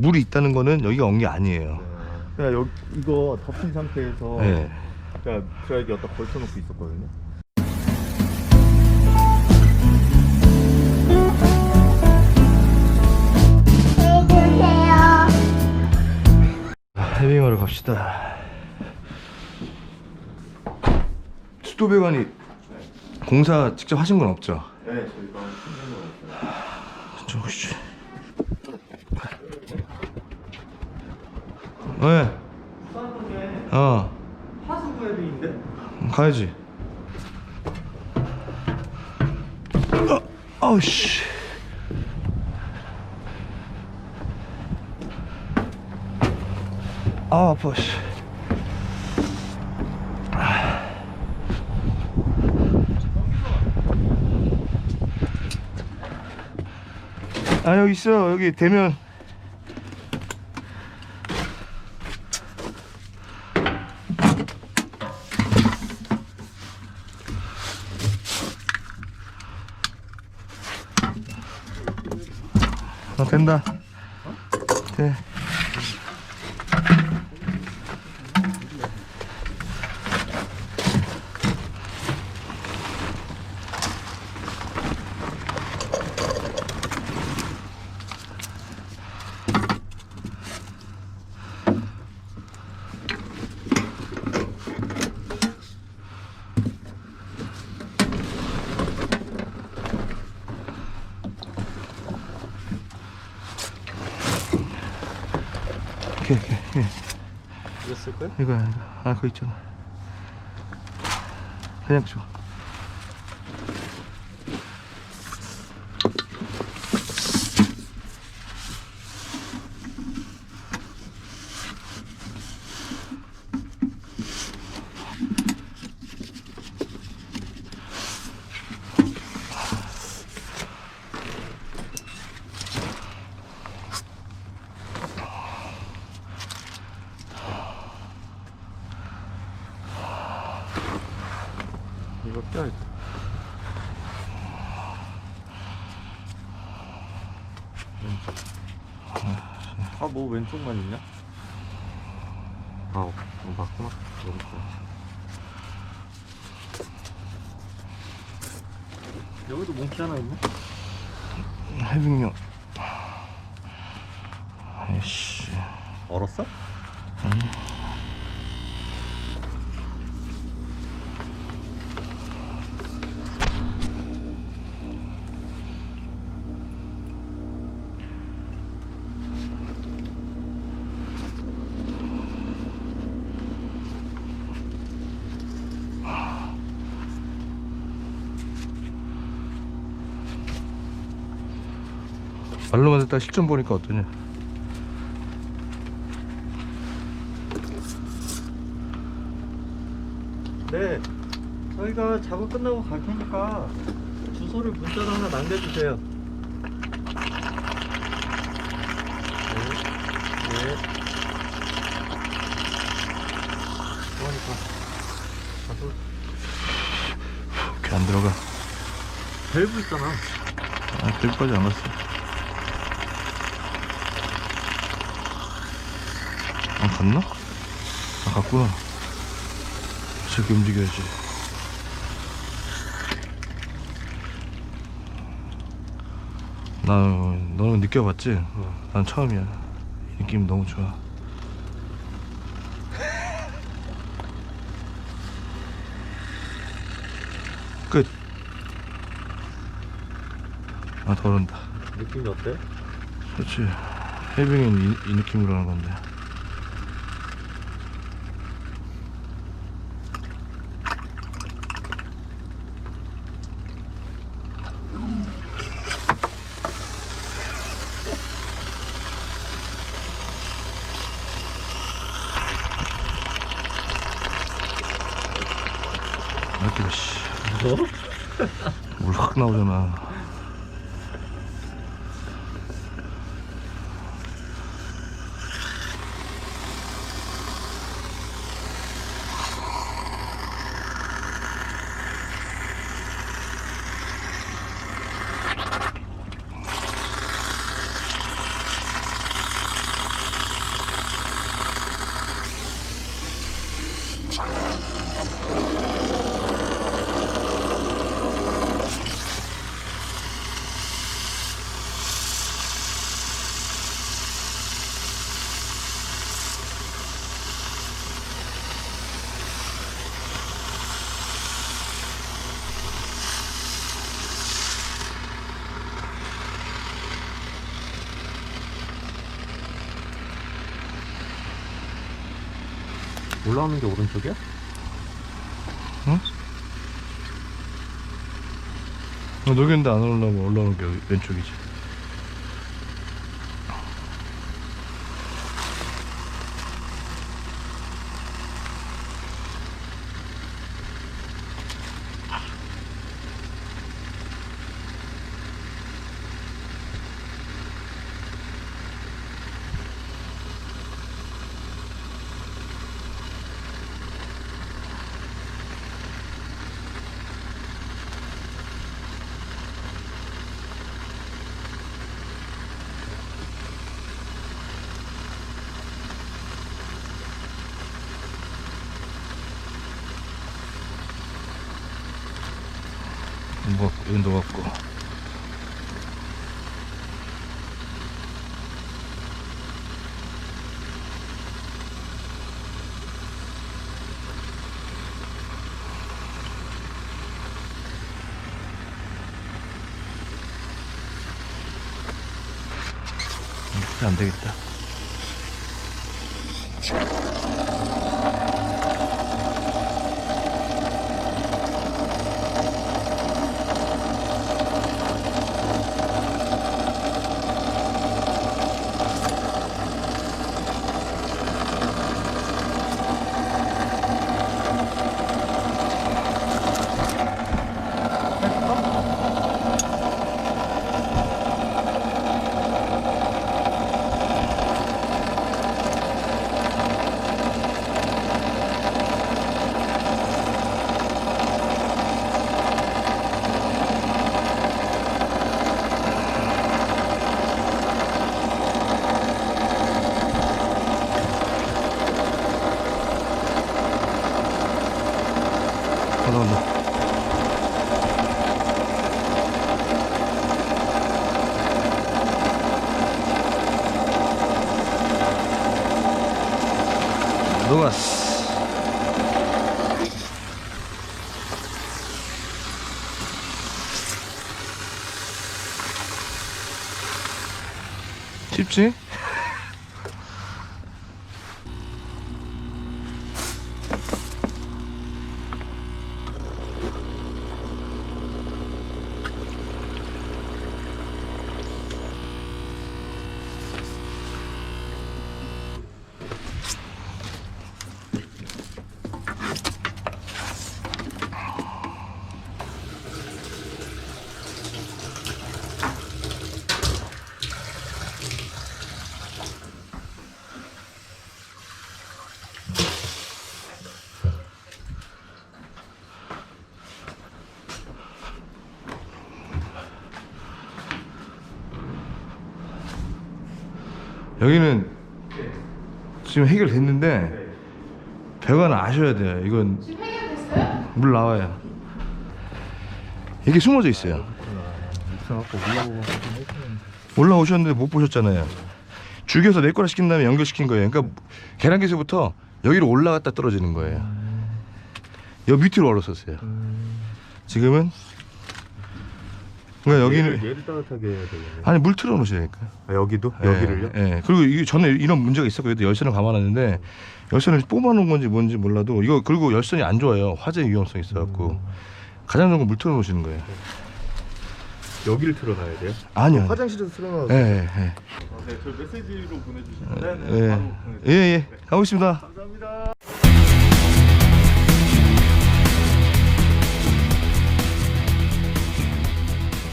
물이 있다는 거는 여기가 온 게 아니에요. 그냥 여기 이거 덮인 상태에서 네. 그냥 제가 여기 여기다 걸쳐놓고 있었거든요. 해빙하러 갑시다. 수도배관이 공사 직접 하신 건 없죠? 네, 저희가 신경 없어요. 저씨. 왜? 하수구에비인데? 가야지. 아우씨. 아, 아파, 씨. 아, 여기 있어. 여기 대면. 된다. 돼. 오케이. 이거 쓸 거야? 이거. 아, 그거 있잖아. 그냥 줘. 이거 껴야지. 아, 뭐 왼쪽만 있냐? 아, 맞구나. 오른쪽. 여기도 몽키 하나 있네? 해빙용. 아이씨. 얼었어? 말로만 듣다 실전 보니까 어떠냐? 네, 저희가 작업 끝나고 갈 테니까 주소를 문자로 하나 남겨주세요. 네. 그러니까 가서 이렇게 안 들어가. 밸브 있잖아. 아, 여기까지 안 갔어. 안 갔나? 아, 갔구나. 저렇게 움직여야지. 너는 느껴봤지? 난 처음이야. 이 느낌 너무 좋아. 끝. 아, 더 오른다. 느낌이 어때? 그렇지. 해빙은 이 느낌으로 하는 건데. 이렇게 씨. 물 확 나오잖아. 올라오는 게 오른쪽이야? 응? 녹였는데 안 올라오면 올라오는 게 왼쪽이지. 이건 녹았고. 안 되겠다. 올라온다. 녹았어. 쉽지? 여기는 지금 해결됐는데 배관을 아셔야 돼요. 이건 지금 해결됐어요? 물 나와요. 이게 숨어져 있어요. 있어갖고 올라오고 올라오셨는데 못 보셨잖아요. 죽여서 내 거라 시킨 다음에 연결시킨 거예요. 그러니까 계란기에서부터 여기로 올라갔다 떨어지는 거예요. 여기 밑으로 얼었었어요. 지금은 그러니까 여기는 얘를 따뜻하게 해야 되겠네. 아니 물 틀어 놓으시라니까. 아, 여기도? 여기를요? 예. 그리고 이게 전에 이런 문제가 있었고 열선을 감아놨는데 열선을 뽑아놓은 건지 뭔지 몰라도 이거 그리고 열선이 안 좋아요. 화재 위험성이 있어갖고 가장 좋은 건 물 틀어 놓으시는 거예요. 여기를 틀어놔야 돼요? 아니요. 화장실에서 틀어놔도 예, 예, 예. 네, 저 메시지로 보내주시면 예, 예, 예. 가고 있습니다.